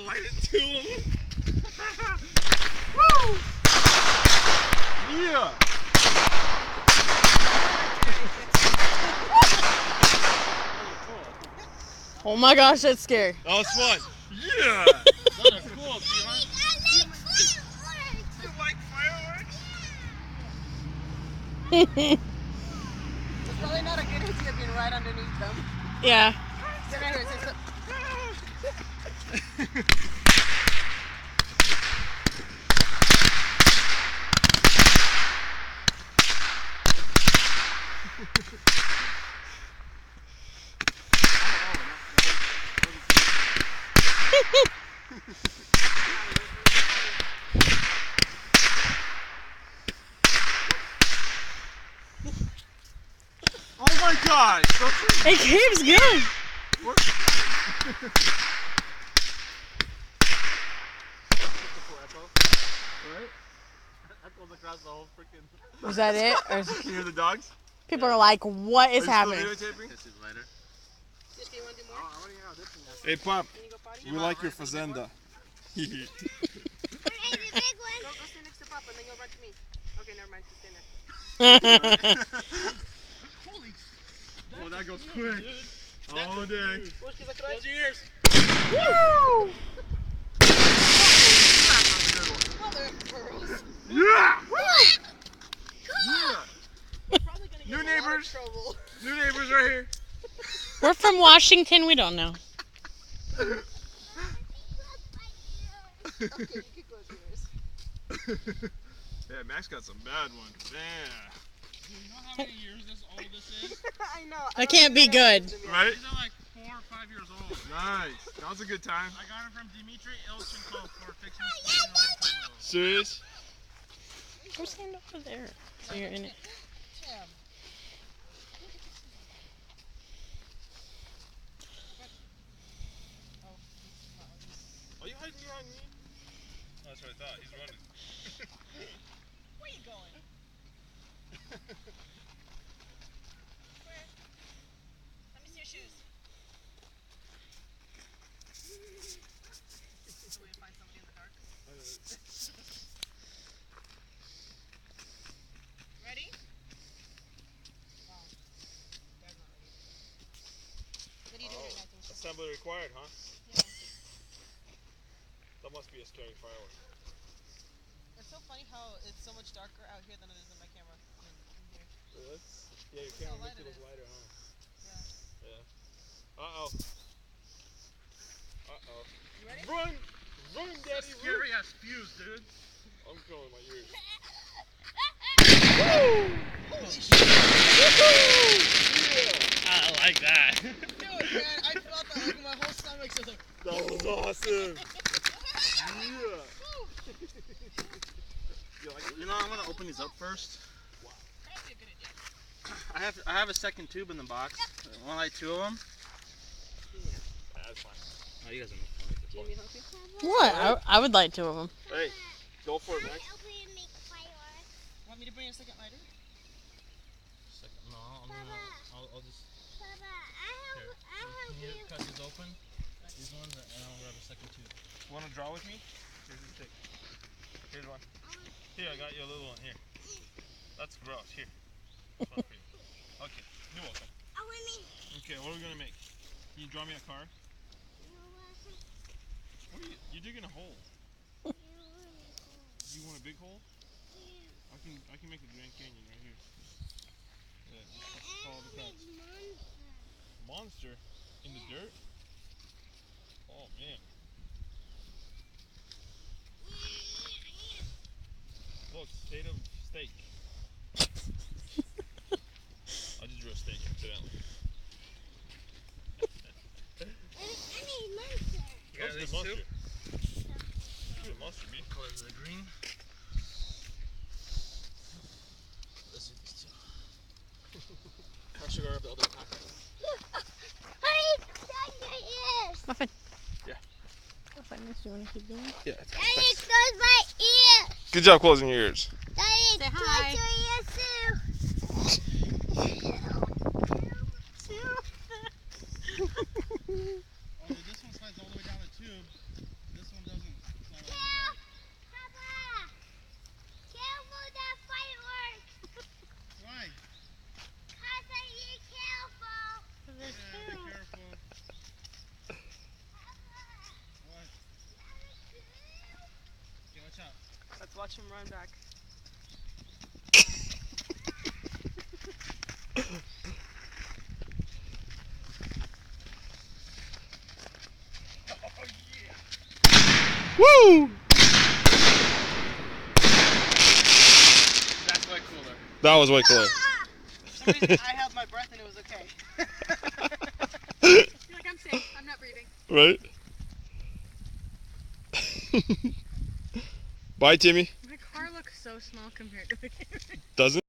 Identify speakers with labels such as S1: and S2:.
S1: light it to him. Woo! Yeah.
S2: Oh my gosh, that's scary.
S1: That was fun. Yeah.
S3: That was cool, Steven.
S1: You like fireworks?
S4: It's probably not a good idea being right underneath them.
S2: Yeah.
S4: So anyways,
S1: Oh my gosh.
S2: It keeps going. Was that it? Or is
S1: Can you hear the dogs?
S2: people are like, what is happening?
S1: Are you still videotaping?
S3: This is lighter.
S4: do you want to do more?
S1: Hey, Pop.
S4: Can you go potty?
S1: We like your fazenda.
S4: Go stand next to Papa and then you'll run to me. Okay, never mind. Just stand there.
S1: Oh, that goes quick. All day.
S3: Close your ears.
S2: Woo!
S4: Mother of pearls.
S1: Yeah!
S4: We're probably gonna get
S1: New
S4: in a lot of
S1: neighbors.
S4: trouble.
S1: New neighbors right here.
S2: We're from Washington. We don't know.
S4: Okay, you can close your ears.
S1: Yeah, Max got some bad ones. Yeah.
S3: Do you know how many years all this is?
S4: I know.
S2: That can't be good.
S1: Right?
S3: These are like 4 or 5 years old.
S1: Nice. That was a good time.
S3: I got it from Dimitri Ilchenko for fixing
S1: Serious?
S2: Go stand over there. So you're in it.
S1: Are you hiding behind me?
S3: That's what I thought. He's running.
S4: Where are you going? Where? Let me see your shoes. So we can find somebody in the dark. Ready? Wow. They're not ready. What are you doing right now?
S1: Assembly required, huh?
S4: Yeah.
S1: That must be a scary firework.
S4: It's so funny how it's so much darker out here than it is in my camera. In here.
S1: Really? Yeah, your camera makes it look lighter, huh?
S4: Yeah.
S1: Yeah. Uh-oh. Uh-oh.
S4: You ready?
S1: Run! Run, Daddy, run!
S3: Scary as fuse, dude.
S1: I'm going my ears.
S4: Holy shit!
S3: I like that.
S4: Dude, man, I felt that like my whole stomach just like.
S1: That was awesome! Yeah!
S3: You know, I'm gonna open these up first.
S4: That'd be a good idea.
S3: I have a second tube in the box. I want like 2 of them.
S1: That's fine.
S3: Oh, you guys don't know.
S4: Do you need help you?
S2: What? I would like 2 of them.
S1: Hey, go for it, Max.
S4: Want me to bring a second lighter?
S3: Second, no, I'll just. Can you cut these open? These ones, and I'll grab a second tube.
S1: You want to draw with me? Here's the stick. Here's one. Here, I got you a little one. Here. That's gross. Here. This one for you. Okay, you're welcome. Okay, what are we going to make? Can you draw me a car? What are you digging a hole? You want a big hole? I can make a Grand Canyon right here. Yeah, follow the tracks. Monster? In the dirt? Oh man. Look, state of steak. I just drew a steak accidentally.
S3: You got
S1: That's
S3: these
S1: good
S3: two?
S1: mustard. Good mustard, me.
S3: What is the green? Let's do these 2. I should grab the other packet.
S2: Muffin.
S1: Yeah.
S2: Muffin, do you want to keep going?
S1: Yeah.
S5: Daddy, close my ear.
S1: Good job closing your ears.
S5: Daddy,
S4: Say hi.
S5: close your ears too.
S3: Oh, this one slides all the way down the tube. This
S2: Watch him run back.
S1: Woo!
S3: That's way cooler.
S1: That was way cooler.
S4: For some reason, I held my breath and it was okay. You're like, I'm safe. I'm not breathing.
S1: Right? Bye, Timmy.
S2: My car looks so small compared to the camera.
S1: Doesn't